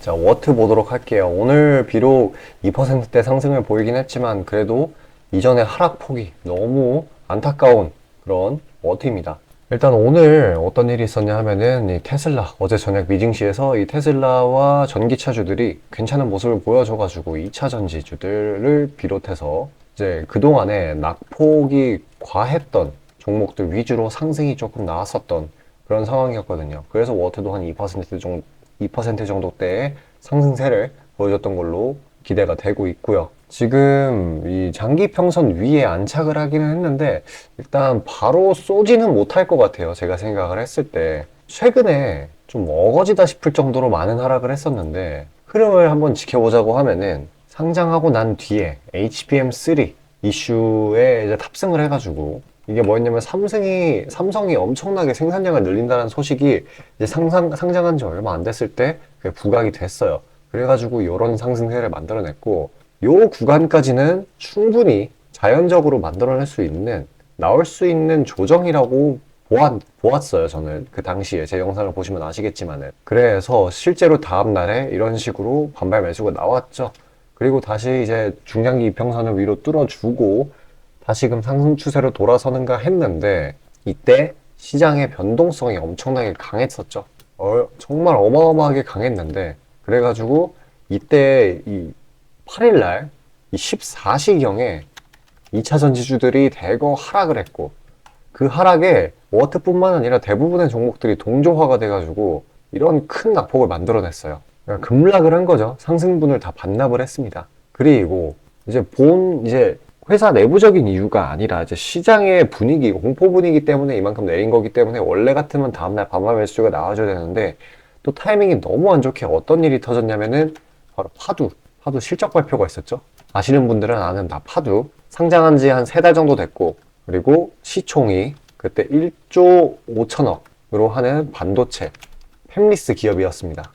자, 워트 보도록 할게요. 오늘 비록 2%대 상승을 보이긴 했지만 그래도 이전의 하락폭이 너무 안타까운 그런 워트입니다. 일단 오늘 어떤 일이 있었냐 하면은 이 테슬라 어제 저녁 미증시에서 이 테슬라와 전기차주들이 괜찮은 모습을 보여줘가지고 2차 전지주들을 비롯해서 이제 그동안에 낙폭이 과했던 종목들 위주로 상승이 조금 나왔었던 그런 상황이었거든요. 그래서 워트도 한 2% 정도대의 상승세를 보여줬던 걸로 기대가 되고 있고요. 지금 이 장기 평선 위에 안착을 하기는 했는데 일단 바로 쏘지는 못할 것 같아요. 제가 생각을 했을 때 최근에 좀 어거지다 싶을 정도로 많은 하락을 했었는데 흐름을 한번 지켜보자고 하면은 상장하고 난 뒤에 HBM3 이슈에 이제 탑승을 해가지고 이게 뭐였냐면 삼성이 엄청나게 생산량을 늘린다는 소식이 이제 상장한 지 얼마 안 됐을 때 그게 부각이 됐어요. 그래가지고 이런 상승세를 만들어냈고 요 구간까지는 충분히 자연적으로 만들어낼 수 있는 나올 수 있는 조정이라고 보았어요. 저는 그 당시에 제 영상을 보시면 아시겠지만은 그래서 실제로 다음날에 이런 식으로 반발 매수가 나왔죠. 그리고 다시 이제 중장기 이평선을 위로 뚫어주고 다시금 상승 추세로 돌아서는가 했는데 이때 시장의 변동성이 엄청나게 강했었죠. 정말 어마어마하게 강했는데 그래가지고 이때 이 8일날 이 14시경에 2차 전지주들이 대거 하락을 했고 그 하락에 워트뿐만 아니라 대부분의 종목들이 동조화가 돼가지고 이런 큰 낙폭을 만들어냈어요. 그러니까 급락을 한 거죠. 상승분을 다 반납을 했습니다. 그리고 이제 회사 내부적인 이유가 아니라 이제 시장의 분위기, 공포 분위기 때문에 이만큼 내린 거기 때문에 원래 같으면 다음날 반발 매수가 나와줘야 되는데 또 타이밍이 너무 안 좋게 어떤 일이 터졌냐면은 바로 파두 실적 발표가 있었죠. 아시는 분들은 아는 다 파두 상장한 지 한 3달 정도 됐고 그리고 시총이 그때 1조 5천억으로 하는 반도체 팹리스 기업이었습니다.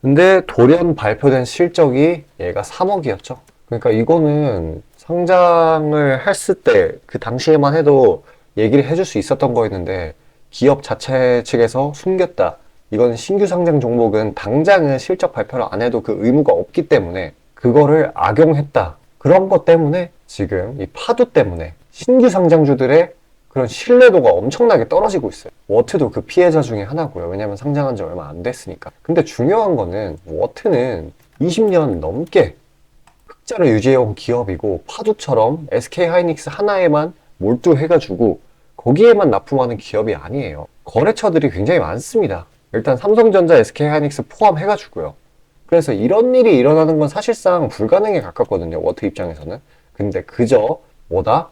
근데 돌연 발표된 실적이 얘가 3억이었죠. 그러니까 이거는 상장을 했을 때 그 당시에만 해도 얘기를 해줄 수 있었던 거였는데 기업 자체 측에서 숨겼다. 이건 신규 상장 종목은 당장은 실적 발표를 안 해도 그 의무가 없기 때문에 그거를 악용했다. 그런 것 때문에 지금 이 파도 때문에 신규 상장주들의 그런 신뢰도가 엄청나게 떨어지고 있어요. 워트도 그 피해자 중에 하나고요. 왜냐면 상장한 지 얼마 안 됐으니까. 근데 중요한 거는 워트는 20년 넘게 흑자를 유지해온 기업이고 파두처럼 SK하이닉스 하나에만 몰두해가지고 거기에만 납품하는 기업이 아니에요. 거래처들이 굉장히 많습니다. 일단 삼성전자, SK하이닉스 포함해가지고요. 그래서 이런 일이 일어나는 건 사실상 불가능에 가깝거든요. 워트 입장에서는. 근데 그저 뭐다?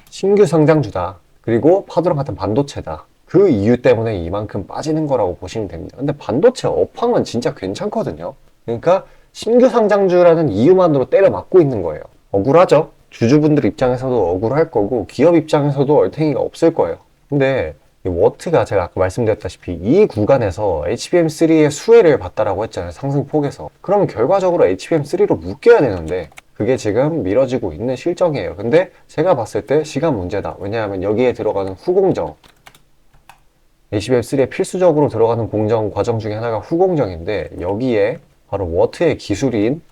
신규 상장주다. 그리고 파도랑 같은 반도체다. 그 이유 때문에 이만큼 빠지는 거라고 보시면 됩니다. 근데 반도체 업황은 진짜 괜찮거든요. 그러니까 신규 상장주라는 이유만으로 때려 맞고 있는 거예요. 억울하죠? 주주분들 입장에서도 억울할 거고 기업 입장에서도 얼탱이가 없을 거예요. 근데 이 워트가 제가 아까 말씀드렸다시피 이 구간에서 HBM3의 수혜를 봤다라고 했잖아요. 상승폭에서. 그러면 결과적으로 HBM3로 묶여야 되는데 그게 지금 미뤄지고 있는 실정이에요. 근데 제가 봤을 때 시간 문제다. 왜냐하면 여기에 들어가는 후공정 HBM3에 필수적으로 들어가는 공정 과정 중에 하나가 후공정인데 여기에 바로 워트의 기술인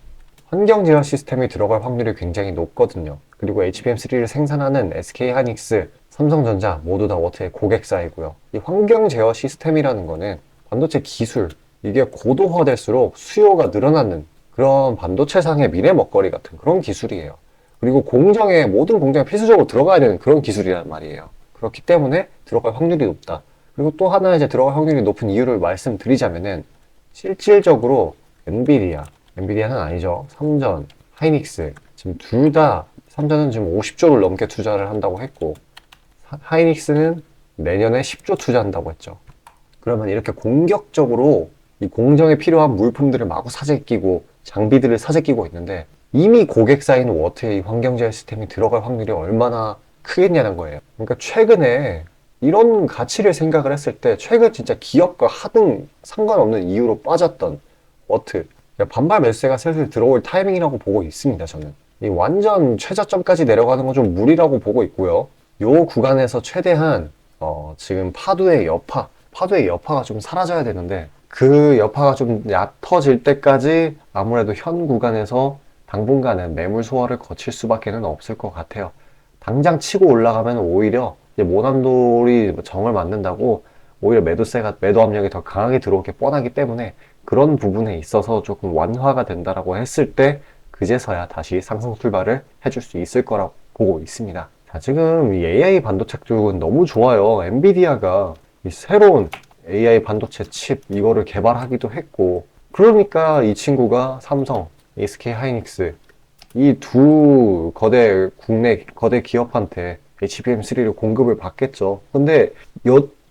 환경 제어 시스템이 들어갈 확률이 굉장히 높거든요. 그리고 HBM3를 생산하는 SK하이닉스, 삼성전자 모두 다 워트의 고객사이고요. 이 환경 제어 시스템이라는 거는 반도체 기술, 이게 고도화될수록 수요가 늘어나는 그런 반도체상의 미래 먹거리 같은 그런 기술이에요. 그리고 모든 공정에 필수적으로 들어가야 되는 그런 기술이란 말이에요. 그렇기 때문에 들어갈 확률이 높다. 그리고 또 하나 이제 들어갈 확률이 높은 이유를 말씀드리자면은 실질적으로 엔비디아는 아니죠. 삼전, 하이닉스 지금 둘 다 삼전은 지금 50조를 넘게 투자를 한다고 했고 하이닉스는 내년에 10조 투자한다고 했죠. 그러면 이렇게 공격적으로 이 공정에 필요한 물품들을 마구 사재 끼고 장비들을 사재 끼고 있는데 이미 고객사인 워트의 환경제어 시스템이 들어갈 확률이 얼마나 크겠냐는 거예요. 그러니까 최근에 이런 가치를 생각을 했을 때 최근 진짜 기업과 하등 상관없는 이유로 빠졌던 워트 반발 매수세가 슬슬 들어올 타이밍이라고 보고 있습니다. 저는 이 완전 최저점까지 내려가는 건 좀 무리라고 보고 있고요. 요 구간에서 최대한 지금 파도의 여파가 좀 사라져야 되는데 그 여파가 좀 얕아질 때까지 아무래도 현 구간에서 당분간은 매물 소화를 거칠 수밖에는 없을 것 같아요. 당장 치고 올라가면 오히려 이제 모난돌이 정을 맞는다고 오히려 매도 압력이 더 강하게 들어올 게 뻔하기 때문에 그런 부분에 있어서 조금 완화가 된다라고 했을 때 그제서야 다시 상승 출발을 해줄 수 있을 거라고 보고 있습니다. 자, 지금 이 AI 반도체 쪽은 너무 좋아요. 엔비디아가 이 새로운 AI 반도체 칩 이거를 개발하기도 했고, 그러니까 이 친구가 삼성, SK 하이닉스 이 두 국내 거대 기업한테 HBM3를 공급을 받겠죠. 근데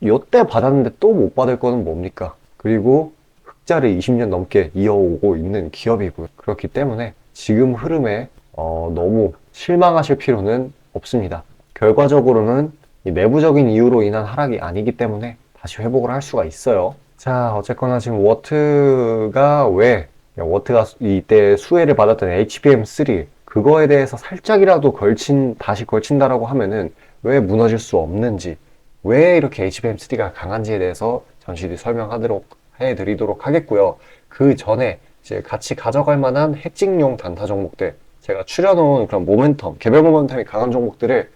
요때 받았는데 또 못 받을 거는 뭡니까? 그리고 흑자를 20년 넘게 이어오고 있는 기업이고요. 그렇기 때문에 지금 흐름에 너무 실망하실 필요는 없습니다. 결과적으로는 이 내부적인 이유로 인한 하락이 아니기 때문에 다시 회복을 할 수가 있어요. 자, 어쨌거나 지금 워트가 이때 수혜를 받았던 HBM3 그거에 대해서 살짝이라도 다시 걸친다라고 하면은 왜 무너질 수 없는지, 왜 이렇게 HBM3가 강한지에 대해서 잠시 뒤 설명하도록 해드리도록 하겠고요. 그 전에 이제 같이 가져갈 만한 해칭용 단타 종목들, 제가 추려놓은 그런 개별 모멘텀이 강한 종목들을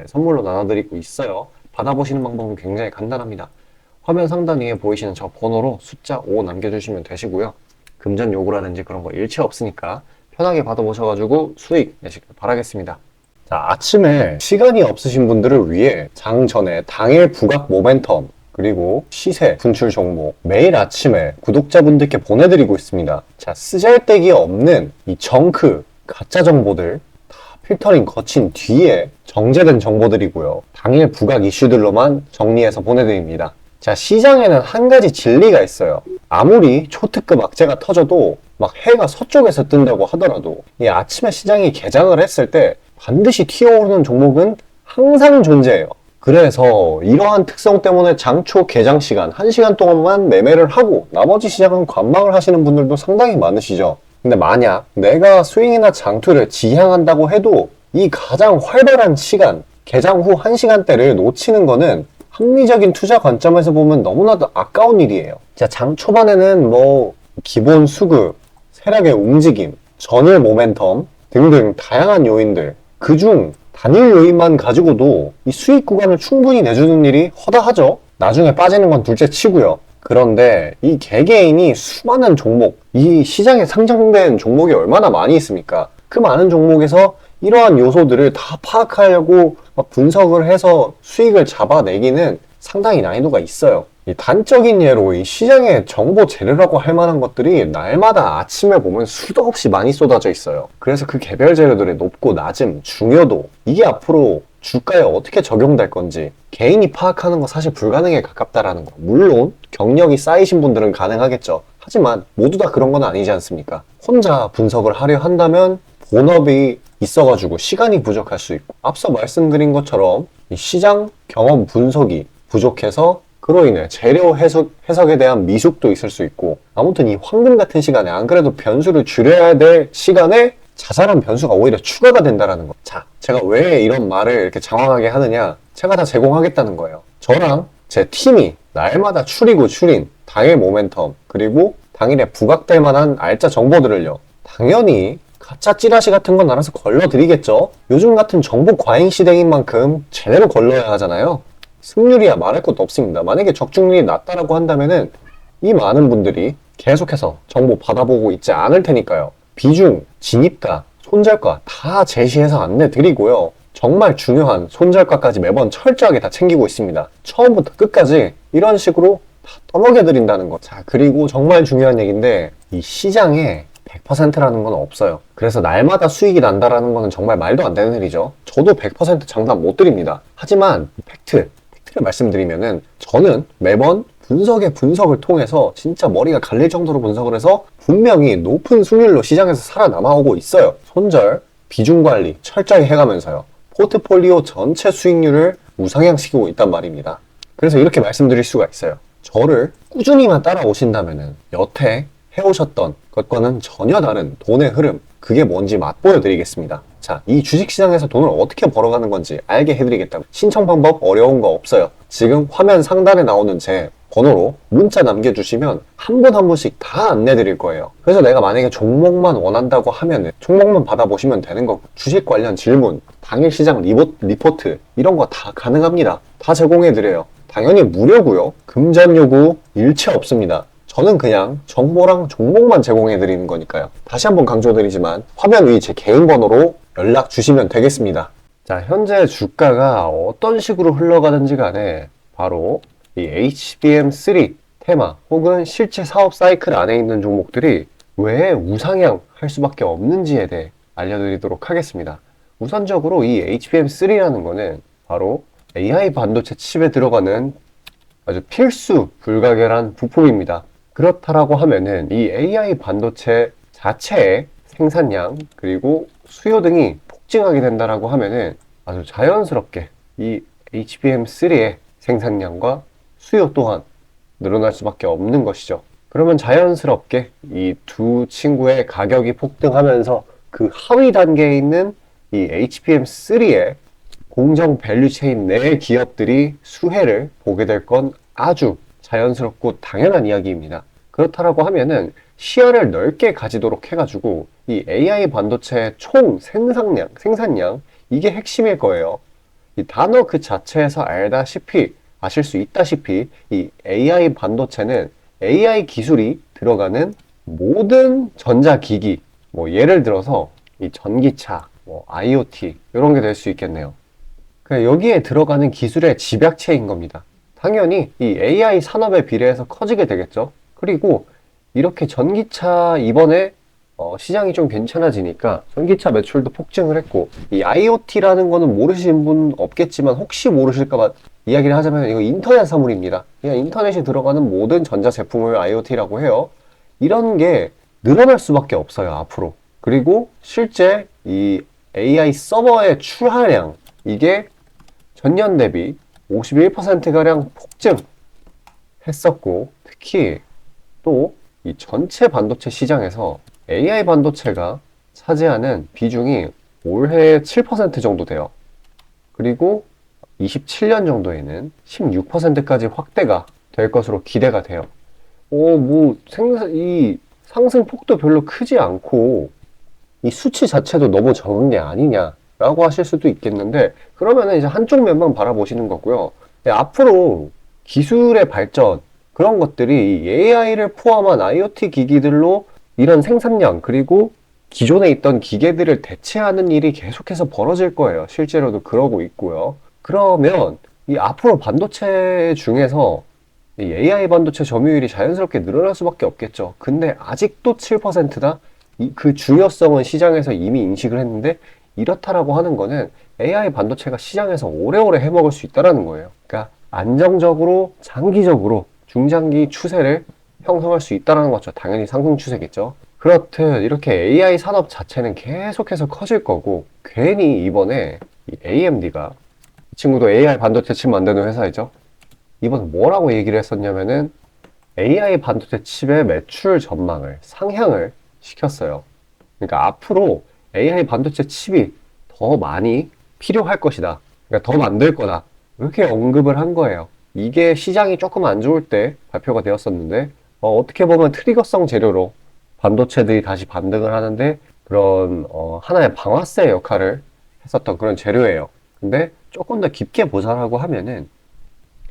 선물로 나눠드리고 있어요. 받아보시는 방법은 굉장히 간단합니다. 화면 상단 위에 보이시는 저 번호로 숫자 5 남겨주시면 되시고요. 금전 요구라든지 그런 거 일체 없으니까 편하게 받아보셔가지고 수익 내시길 바라겠습니다. 자, 아침에 시간이 없으신 분들을 위해 장 전에 당일 부각 모멘텀 그리고 시세 분출 종목 매일 아침에 구독자분들께 보내드리고 있습니다. 자, 쓰잘데기 없는 이 정크 가짜 정보들 다 필터링 거친 뒤에 정제된 정보들이고요. 당일 부각 이슈들로만 정리해서 보내드립니다. 자, 시장에는 한 가지 진리가 있어요. 아무리 초특급 악재가 터져도 막 해가 서쪽에서 뜬다고 하더라도 이 아침에 시장이 개장을 했을 때 반드시 튀어오르는 종목은 항상 존재해요. 그래서 이러한 특성 때문에 장초 개장 시간 1시간 동안만 매매를 하고 나머지 시장은 관망을 하시는 분들도 상당히 많으시죠. 근데 만약 내가 스윙이나 장투를 지향한다고 해도 이 가장 활발한 시간, 개장 후 1시간대를 놓치는 거는 합리적인 투자 관점에서 보면 너무나도 아까운 일이에요. 자, 장 초반에는 기본 수급, 세력의 움직임, 전일 모멘텀 등등 다양한 요인들, 그중 단일 요인만 가지고도 이 수익 구간을 충분히 내주는 일이 허다하죠. 나중에 빠지는 건 둘째 치고요. 그런데 이 개개인이 수많은 종목, 이 시장에 상장된 종목이 얼마나 많이 있습니까? 그 많은 종목에서 이러한 요소들을 다 파악하려고 분석을 해서 수익을 잡아내기는 상당히 난이도가 있어요. 이 단적인 예로 이 시장의 정보 재료라고 할 만한 것들이 날마다 아침에 보면 수도 없이 많이 쏟아져 있어요. 그래서 그 개별 재료들의 높고 낮음, 중요도, 이게 앞으로 주가에 어떻게 적용될 건지 개인이 파악하는 거 사실 불가능에 가깝다라는 거. 물론 경력이 쌓이신 분들은 가능하겠죠. 하지만 모두 다 그런 건 아니지 않습니까? 혼자 분석을 하려 한다면 본업이 있어가지고 시간이 부족할 수 있고, 앞서 말씀드린 것처럼 이 시장 경험 분석이 부족해서 그로 인해 재료 해석에 대한 미숙도 있을 수 있고, 아무튼 이 황금 같은 시간에 안 그래도 변수를 줄여야 될 시간에 자잘한 변수가 오히려 추가가 된다라는 거. 자, 제가 왜 이런 말을 이렇게 장황하게 하느냐? 제가 다 제공하겠다는 거예요. 저랑 제 팀이 날마다 추린 당일 모멘텀 그리고 당일에 부각될 만한 알짜 정보들을요, 당연히 가짜 찌라시 같은 건 알아서 걸러드리겠죠. 요즘 같은 정보 과잉 시대인 만큼 제대로 걸러야 하잖아요. 승률이야 말할 것도 없습니다. 만약에 적중률이 낮다라고 한다면은 이 많은 분들이 계속해서 정보 받아보고 있지 않을 테니까요. 비중, 진입가, 손절가 다 제시해서 안내드리고요. 정말 중요한 손절가까지 매번 철저하게 다 챙기고 있습니다. 처음부터 끝까지 이런 식으로 다 떠먹여드린다는 거. 자, 그리고 정말 중요한 얘기인데 이 시장에 100%라는 건 없어요. 그래서 날마다 수익이 난다라는 거는 정말 말도 안 되는 일이죠. 저도 100% 장담 못 드립니다. 하지만 팩트를 말씀드리면은 저는 매번 분석을 통해서 진짜 머리가 갈릴 정도로 분석을 해서 분명히 높은 수익률로 시장에서 살아남아오고 있어요. 손절, 비중 관리 철저히 해가면서요. 포트폴리오 전체 수익률을 우상향시키고 있단 말입니다. 그래서 이렇게 말씀드릴 수가 있어요. 저를 꾸준히만 따라오신다면은 여태 해오셨던 것과는 전혀 다른 돈의 흐름, 그게 뭔지 맛보여 드리겠습니다. 자, 이 주식시장에서 돈을 어떻게 벌어가는 건지 알게 해드리겠다고. 신청 방법 어려운 거 없어요. 지금 화면 상단에 나오는 제 번호로 문자 남겨주시면 한 분 한 분씩 다 안내 드릴 거예요. 그래서 내가 만약에 종목만 원한다고 하면은 종목만 받아보시면 되는 거고, 주식 관련 질문, 당일 시장 리포트 이런 거 다 가능합니다. 다 제공해 드려요. 당연히 무료고요. 금전 요구 일체 없습니다. 저는 그냥 정보랑 종목만 제공해 드리는 거니까요. 다시 한번 강조드리지만 화면 위 제 개인 번호로 연락 주시면 되겠습니다. 자, 현재 주가가 어떤 식으로 흘러가는지 간에 바로 이 HBM3 테마 혹은 실제 사업 사이클 안에 있는 종목들이 왜 우상향 할 수밖에 없는지에 대해 알려드리도록 하겠습니다. 우선적으로 이 HBM3라는 거는 바로 AI 반도체 칩에 들어가는 아주 필수 불가결한 부품입니다. 그렇다라고 하면은 이 AI 반도체 자체의 생산량 그리고 수요 등이 폭증하게 된다라고 하면은 아주 자연스럽게 이 HBM3의 생산량과 수요 또한 늘어날 수밖에 없는 것이죠. 그러면 자연스럽게 이 두 친구의 가격이 폭등하면서 그 하위 단계에 있는 이 HBM3의 공정 밸류체인 내 기업들이 수혜를 보게 될 건 아주 자연스럽고 당연한 이야기입니다. 그렇다라고 하면은 시야를 넓게 가지도록 해가지고 이 AI 반도체의 총 생산량 이게 핵심일 거예요. 이 단어 그 자체에서 아실 수 있다시피 이 AI 반도체는 AI 기술이 들어가는 모든 전자기기, 뭐 예를 들어서 이 전기차, 뭐 IoT 이런 게 될 수 있겠네요. 여기에 들어가는 기술의 집약체인 겁니다. 당연히 이 AI 산업에 비례해서 커지게 되겠죠. 그리고 이렇게 전기차 이번에 시장이 좀 괜찮아지니까 전기차 매출도 폭증을 했고, 이 IoT라는 거는 모르시는 분 없겠지만 혹시 모르실까봐 이야기를 하자면 이거 인터넷 사물입니다. 그냥 인터넷에 들어가는 모든 전자제품을 IoT라고 해요. 이런 게 늘어날 수밖에 없어요, 앞으로. 그리고 실제 이 AI 서버의 출하량 이게 전년 대비 51%가량 폭증했었고, 특히 또 이 전체 반도체 시장에서 AI 반도체가 차지하는 비중이 올해 7% 정도 돼요. 그리고 27년 정도에는 16%까지 확대가 될 것으로 기대가 돼요. 이 상승폭도 별로 크지 않고 이 수치 자체도 너무 적은 게 아니냐라고 하실 수도 있겠는데, 그러면은 이제 한쪽 면만 바라보시는 거고요. 앞으로 기술의 발전, 그런 것들이 AI를 포함한 IoT 기기들로 이런 생산량 그리고 기존에 있던 기계들을 대체하는 일이 계속해서 벌어질 거예요. 실제로도 그러고 있고요. 그러면 이 앞으로 반도체 중에서 이 AI 반도체 점유율이 자연스럽게 늘어날 수밖에 없겠죠. 근데 아직도 7%다? 그 중요성은 시장에서 이미 인식을 했는데, 이렇다라고 하는 거는 AI 반도체가 시장에서 오래오래 해먹을 수 있다는 거예요. 그러니까 안정적으로 장기적으로 중장기 추세를 형성할 수 있다는 거죠. 당연히 상승 추세겠죠. 그렇듯 이렇게 AI 산업 자체는 계속해서 커질 거고, 괜히 이번에 이 AMD가, 이 친구도 AI 반도체 칩 만드는 회사이죠. 이번 뭐라고 얘기를 했었냐면은 AI 반도체 칩의 매출 전망을 상향을 시켰어요. 그러니까 앞으로 AI 반도체 칩이 더 많이 필요할 것이다. 그러니까 더 만들 거다. 이렇게 언급을 한 거예요. 이게 시장이 조금 안 좋을 때 발표가 되었었는데, 어떻게 보면 트리거성 재료로 반도체들이 다시 반등을 하는데 그런 하나의 방아쇠 역할을 했었던 그런 재료예요. 근데 조금 더 깊게 보자라고 하면은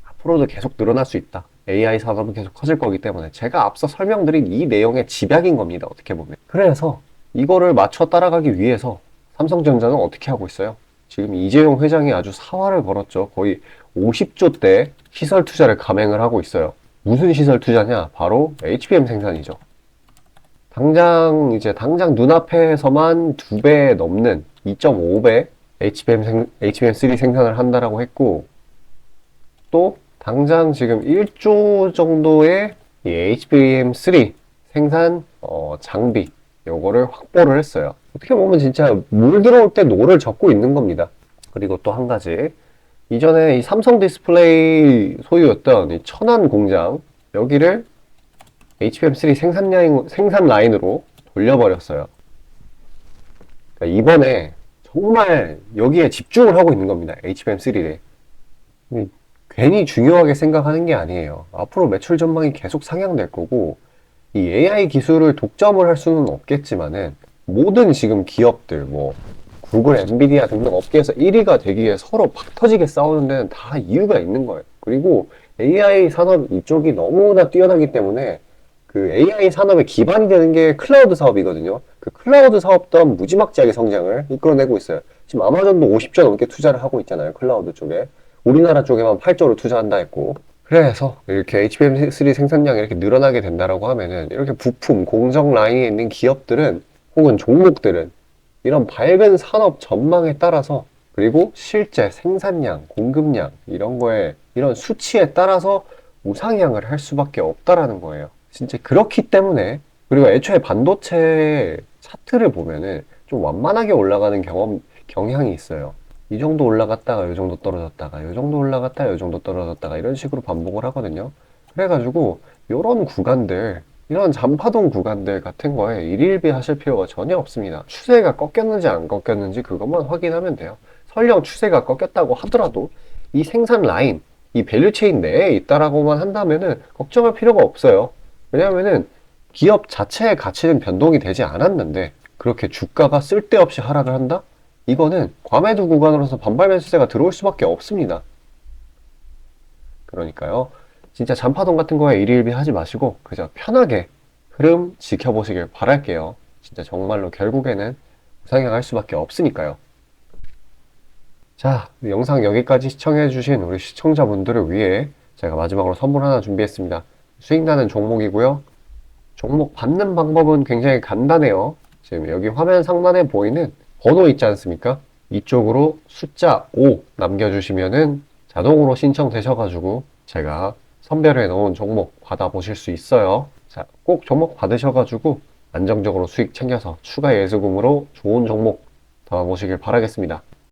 앞으로도 계속 늘어날 수 있다. AI 산업은 계속 커질 거기 때문에 제가 앞서 설명드린 이 내용의 집약인 겁니다. 어떻게 보면. 그래서 이거를 맞춰 따라가기 위해서 삼성전자는 어떻게 하고 있어요? 지금 이재용 회장이 아주 사활을 걸었죠. 거의 50조대 시설 투자를 감행을 하고 있어요. 무슨 시설 투자냐? 바로 HBM 생산이죠. 당장 눈앞에서만 2배 넘는 2.5배 HBM3 생산을 한다라고 했고, 또 당장 지금 1조 정도의 이 HBM3 생산 장비 요거를 확보를 했어요. 어떻게 보면 진짜 물 들어올 때 노를 젓고 있는 겁니다. 그리고 또 한 가지, 이전에 이 삼성 디스플레이 소유였던 이 천안 공장 여기를 HBM3 생산 라인으로 돌려버렸어요. 그러니까 이번에 정말 여기에 집중을 하고 있는 겁니다. HBM3에. 괜히 중요하게 생각하는 게 아니에요. 앞으로 매출 전망이 계속 상향될 거고, 이 AI 기술을 독점을 할 수는 없겠지만은, 모든 지금 기업들, 뭐, 구글, 엔비디아 등등 업계에서 1위가 되기 위해 서로 팍 터지게 싸우는 데는 다 이유가 있는 거예요. 그리고 AI 산업 이쪽이 너무나 뛰어나기 때문에 그 AI 산업의 기반이 되는 게 클라우드 사업이거든요. 그 클라우드 사업 또한 무지막지하게 성장을 이끌어내고 있어요. 지금 아마존도 50조 넘게 투자를 하고 있잖아요. 클라우드 쪽에. 우리나라 쪽에만 8조를 투자한다 했고. 그래서 이렇게 HBM3 생산량이 이렇게 늘어나게 된다라고 하면은 이렇게 부품, 공정 라인에 있는 기업들은 혹은 종목들은 이런 밝은 산업 전망에 따라서 그리고 실제 생산량, 공급량 이런 거에 이런 수치에 따라서 우상향을 할 수밖에 없다라는 거예요. 진짜 그렇기 때문에 그리고 애초에 반도체 차트를 보면은 좀 완만하게 올라가는 경향이 있어요. 이 정도 올라갔다가 이 정도 떨어졌다가 이 정도 올라갔다가 이 정도 떨어졌다가 이런 식으로 반복을 하거든요. 그래가지고 이런 구간들 이런 잔파동 구간들 같은 거에 일일비 하실 필요가 전혀 없습니다. 추세가 꺾였는지 안 꺾였는지 그것만 확인하면 돼요. 설령 추세가 꺾였다고 하더라도 이 생산 라인, 이 밸류체인 내에 있다라고만 한다면은 걱정할 필요가 없어요. 왜냐면은 기업 자체의 가치는 변동이 되지 않았는데 그렇게 주가가 쓸데없이 하락을 한다? 이거는 과매도 구간으로서 반발 매수세가 들어올 수밖에 없습니다. 그러니까요. 진짜 잔파동 같은 거에 일일비 하지 마시고 그저 편하게 흐름 지켜보시길 바랄게요. 진짜 정말로 결국에는 우상향할 수밖에 없으니까요. 자, 영상 여기까지 시청해주신 우리 시청자분들을 위해 제가 마지막으로 선물 하나 준비했습니다. 수익나는 종목이고요. 종목 받는 방법은 굉장히 간단해요. 지금 여기 화면 상단에 보이는 번호 있지 않습니까? 이쪽으로 숫자 5 남겨주시면은 자동으로 신청되셔가지고 제가 선별해 놓은 종목 받아보실 수 있어요. 자, 꼭 종목 받으셔가지고 안정적으로 수익 챙겨서 추가 예수금으로 좋은 종목 담아보시길 바라겠습니다.